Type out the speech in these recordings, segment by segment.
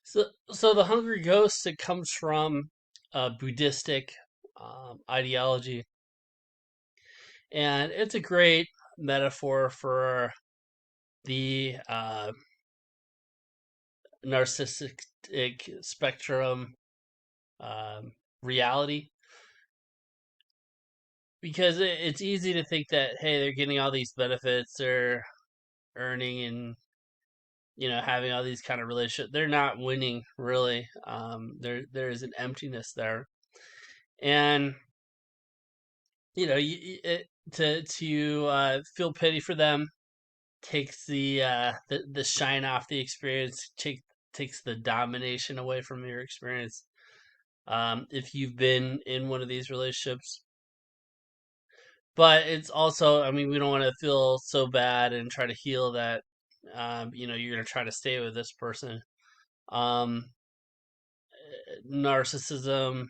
So the hungry ghost, it comes from Buddhistic ideology, and it's a great metaphor for the narcissistic spectrum um, reality, because it's easy to think that, hey, they're getting all these benefits, they're earning and having all these kind of relationships. They're not winning really. There is an emptiness there, and to feel pity for them takes the shine off the experience, takes the domination away from your experience. If you've been in one of these relationships, but it's also, I mean, we don't want to feel so bad and try to heal that. You're gonna try to stay with this person. Um, Narcissism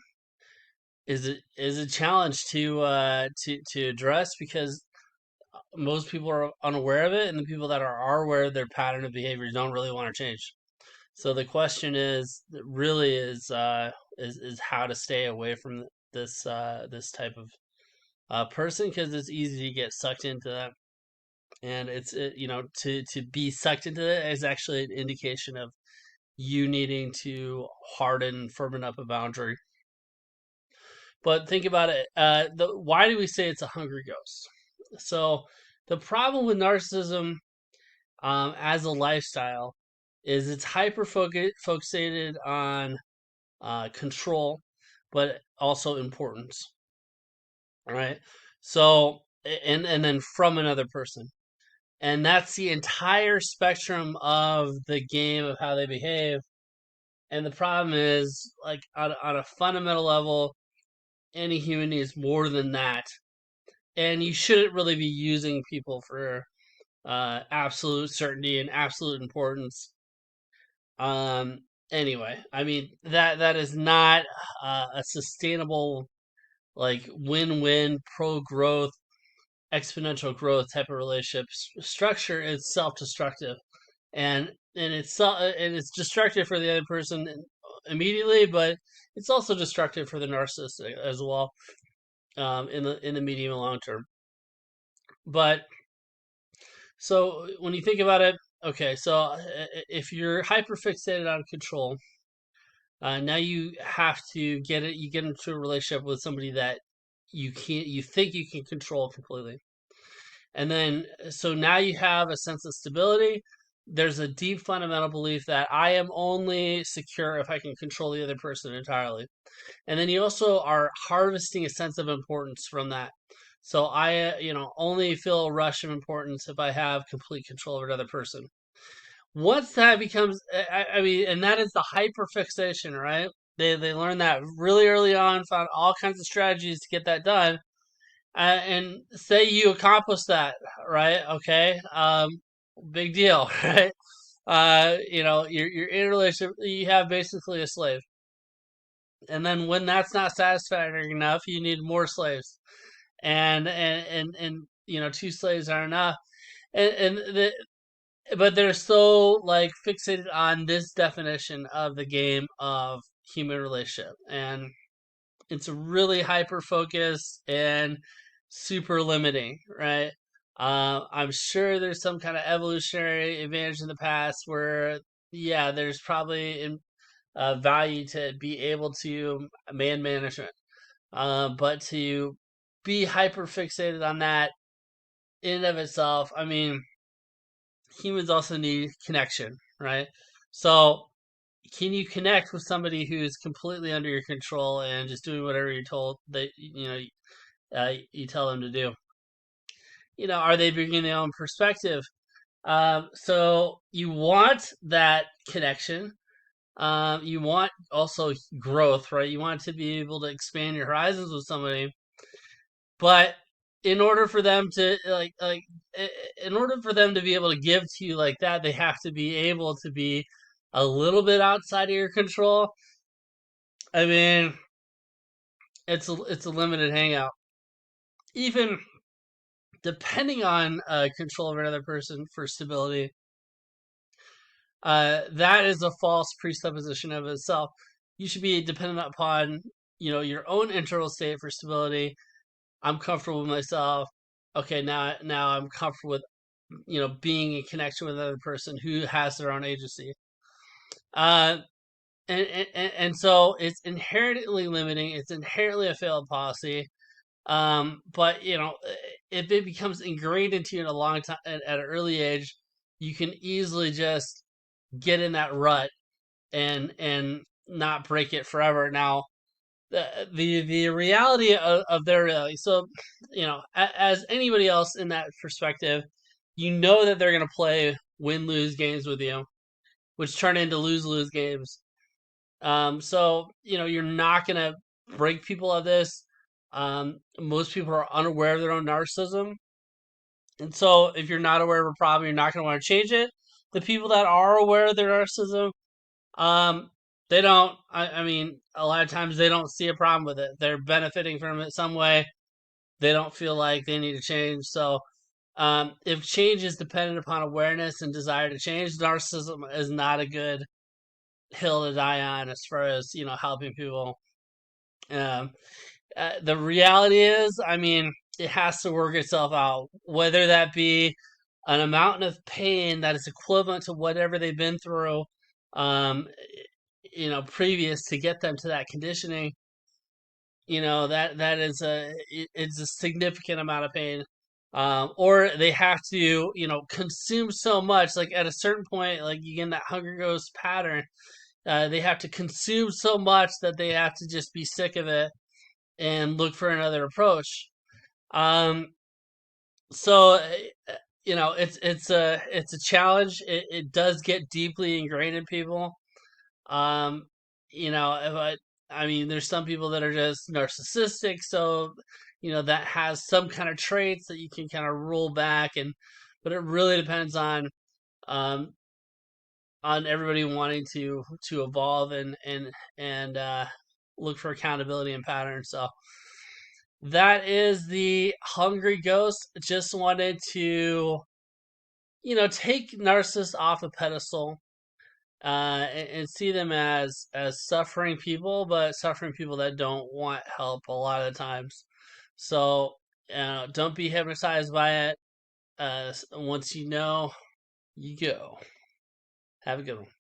is a challenge to address, because most people are unaware of it, and the people that are aware of their pattern of behavior don't really want to change. So the question is really is how to stay away from this type of person, because it's easy to get sucked into that, and to be sucked into it is actually an indication of you needing to harden, firmen up a boundary. But think about it. Why do we say it's a hungry ghost? So the problem with narcissism as a lifestyle is it's hyper focused on control, but also importance. All right. So and then from another person, and that's the entire spectrum of the game of how they behave. And the problem is, like, on a fundamental level, any human needs more than that, and you shouldn't really be using people for absolute certainty and absolute importance. Um, anyway, I mean that is not a sustainable, like, win-win, pro growth, exponential growth type of relationship structure. Is self-destructive, and it's destructive for the other person immediately, but it's also destructive for the narcissist as well, in the medium and long term. But so when you think about it, okay, so if you're hyper fixated on control, now you have to you get into a relationship with somebody that you think you can control completely. And then, so now you have a sense of stability. There's a deep fundamental belief that I am only secure if I can control the other person entirely. And then you also are harvesting a sense of importance from that. So I, only feel a rush of importance if I have complete control of another person. Once that becomes, I mean, and that is the hyperfixation, right? They learn that really early on, found all kinds of strategies to get that done, and say you accomplish that, right? Okay, big deal, right? You're in a relationship, you have basically a slave, and then when that's not satisfying enough, you need more slaves, and two slaves aren't enough, and but they're so, like, fixated on this definition of the game of human relationship, and it's really hyper focused and super limiting, right? I'm sure there's some kind of evolutionary advantage in the past where, yeah, there's probably value to be able to man management, but to be hyper fixated on that in and of itself, I mean, humans also need connection, right? So can you connect with somebody who's completely under your control and just doing whatever you're told that you tell them to do? Are they bringing their own perspective? So you want that connection. You want also growth, right? You want to be able to expand your horizons with somebody, but in order for them to in order for them to be able to give to you like that, they have to be able to be a little bit outside of your control. I mean, it's a limited hangout. Even depending on control of another person for stability, That is a false presupposition of itself. You should be dependent upon, your own internal state for stability. I'm comfortable with myself. Okay, now I'm comfortable with, being in connection with another person who has their own agency. Uh, and so it's inherently limiting. It's inherently a failed policy. But if it becomes ingrained into you in a long time at an early age, you can easily just get in that rut and not break it forever. Now, the reality of their reality. So, as anybody else in that perspective, you know that they're going to play win lose games with you, which turn into lose lose games. So you're not going to break people of this. Most people are unaware of their own narcissism, and so if you're not aware of a problem, you're not going to want to change it. The people that are aware of their narcissism, um, they don't. I mean, a lot of times they don't see a problem with it. They're benefiting from it some way. They don't feel like they need to change. So, if change is dependent upon awareness and desire to change, narcissism is not a good hill to die on as far as helping people. Um, the reality is, I mean, it has to work itself out, whether that be an amount of pain that is equivalent to whatever they've been through, um, previous to get them to that conditioning. That is it's a significant amount of pain. Or they have to, consume so much. Like at a certain point, like you get in that Hunger Ghost pattern, they have to consume so much that they have to just be sick of it and look for another approach. Um, so it's a challenge. It does get deeply ingrained in people. Um, if I mean, there's some people that are just narcissistic, so that has some kind of traits that you can kind of roll back, but it really depends um on everybody wanting to evolve and look for accountability and patterns. So that is the Hungry Ghost. Just wanted to, take narcissists off a pedestal, and see them as suffering people, but suffering people that don't want help a lot of the times. So don't be hypnotized by it. Once you know, you go. Have a good one.